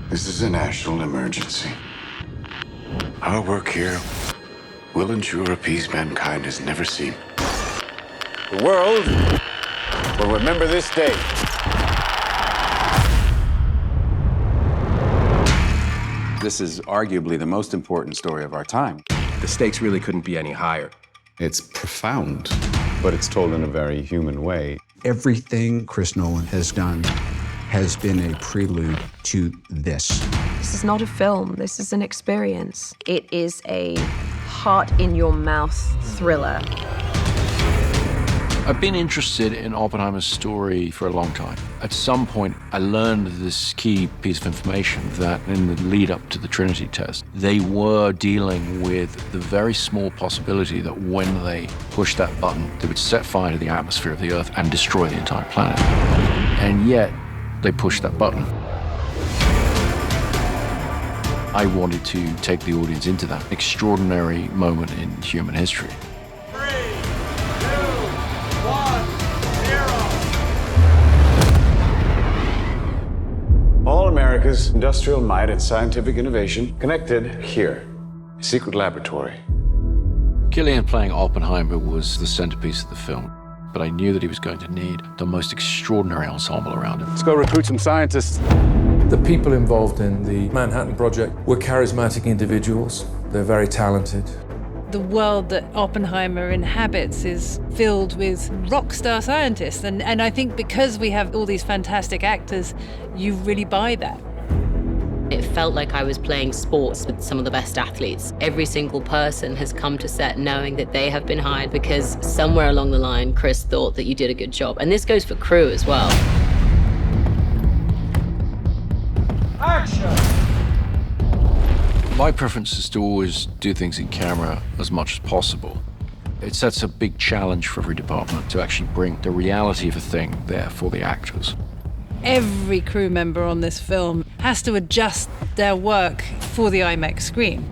This is a national emergency. Our work here will ensure a peace mankind has never seen. The world will remember this day. This is arguably the most important story of our time. The stakes really couldn't be any higher. It's profound, but it's told in a very human way. Everything Chris Nolan has done has been a prelude to this. This is not a film, this is an experience. It is a heart-in-your-mouth thriller. I've been interested in Oppenheimer's story for a long time. At some point, I learned this key piece of information that in the lead up to the Trinity test, they were dealing with the very small possibility that when they pushed that button, they would set fire to the atmosphere of the Earth and destroy the entire planet. And yet, they pushed that button. I wanted to take the audience into that extraordinary moment in human history. All America's industrial might and scientific innovation connected here. A secret laboratory. Cillian playing Oppenheimer was the centerpiece of the film, but I knew that he was going to need the most extraordinary ensemble around him. Let's go recruit some scientists. The people involved in the Manhattan Project were charismatic individuals. They're very talented. The world that Oppenheimer inhabits is filled with rock star scientists. And I think because we have all these fantastic actors, you really buy that. It felt like I was playing sports with some of the best athletes. Every single person has come to set knowing that they have been hired because somewhere along the line, Chris thought that you did a good job. And this goes for crew as well. Action! My preference is to always do things in camera as much as possible. It sets a big challenge for every department to actually bring the reality of a thing there for the actors. Every crew member on this film has to adjust their work for the IMAX screen.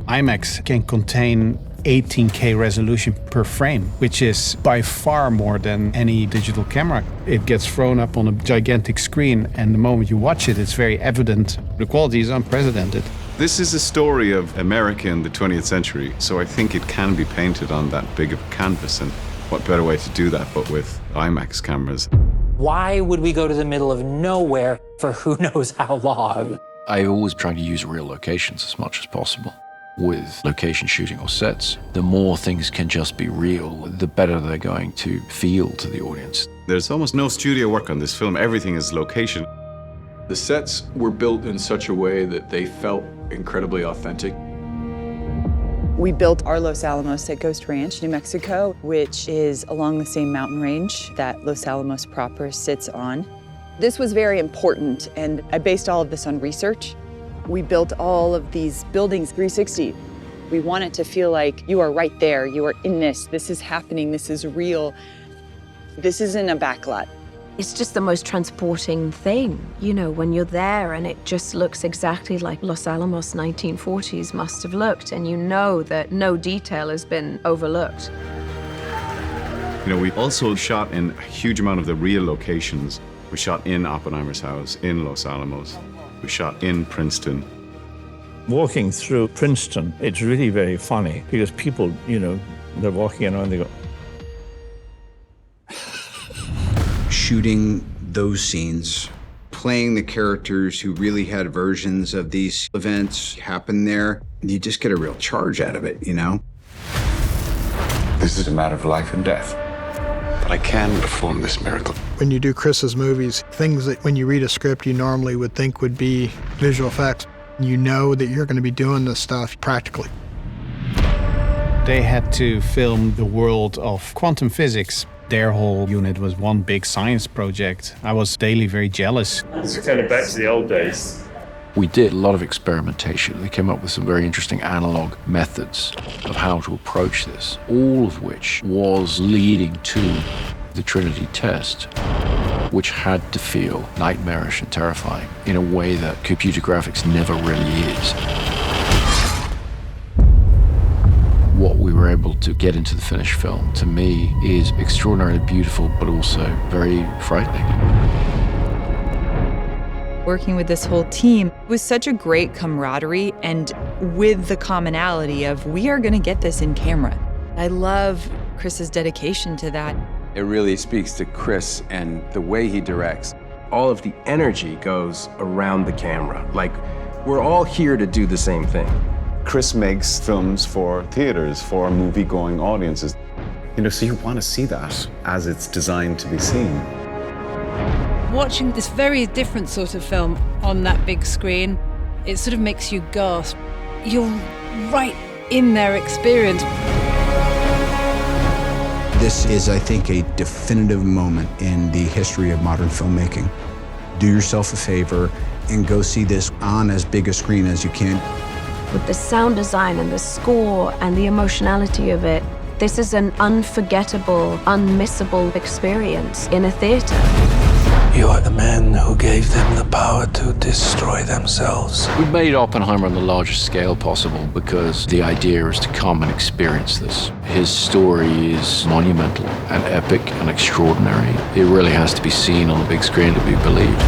IMAX can contain 18K resolution per frame, which is by far more than any digital camera. It gets thrown up on a gigantic screen, and the moment you watch it, it's very evident. The quality is unprecedented. This is a story of America in the 20th century, so I think it can be painted on that big of a canvas, and what better way to do that but with IMAX cameras. Why would we go to the middle of nowhere for who knows how long? I always try to use real locations as much as possible. With location shooting or sets, the more things can just be real, the better they're going to feel to the audience. There's almost no studio work on this film. Everything is location. The sets were built in such a way that they felt incredibly authentic. We built our Los Alamos at Ghost Ranch, New Mexico, which is along the same mountain range that Los Alamos proper sits on. This was very important, and I based all of this on research. We built all of these buildings 360. We want it to feel like you are right there, you are in this is happening, this is real. This isn't a backlot. It's just the most transporting thing, you know, when you're there and it just looks exactly like Los Alamos 1940s must have looked, and you know that no detail has been overlooked. You know, we also shot in a huge amount of the real locations. We shot in Oppenheimer's house, in Los Alamos. We shot in Princeton. Walking through Princeton, it's really very funny because people, you know, they're walking around and they go. Shooting those scenes, playing the characters who really had versions of these events happen there, you just get a real charge out of it, you know? This is a matter of life and death. But I can perform this miracle. When you do Chris's movies, things that when you read a script you normally would think would be visual effects, you know that you're going to be doing this stuff practically. They had to film the world of quantum physics. Their whole unit was one big science project. I was daily very jealous. It's kind of back to the old days. We did a lot of experimentation. We came up with some very interesting analog methods of how to approach this, all of which was leading to the Trinity test, which had to feel nightmarish and terrifying in a way that computer graphics never really is. What we were able to get into the finished film, to me, is extraordinarily beautiful, but also very frightening. Working with this whole team was such a great camaraderie and with the commonality of we are going to get this in camera. I love Chris's dedication to that. It really speaks to Chris and the way he directs. All of the energy goes around the camera. Like, we're all here to do the same thing. Chris makes films for theaters, for movie-going audiences. You know, so you want to see that as it's designed to be seen. Watching this very different sort of film on that big screen, it sort of makes you gasp. You're right in their experience. This is, I think, a definitive moment in the history of modern filmmaking. Do yourself a favor and go see this on as big a screen as you can. With the sound design and the score and the emotionality of it, this is an unforgettable, unmissable experience in a theater. You are the man who gave them the power to destroy themselves. We made Oppenheimer on the largest scale possible because the idea is to come and experience this. His story is monumental and epic and extraordinary. It really has to be seen on the big screen to be believed.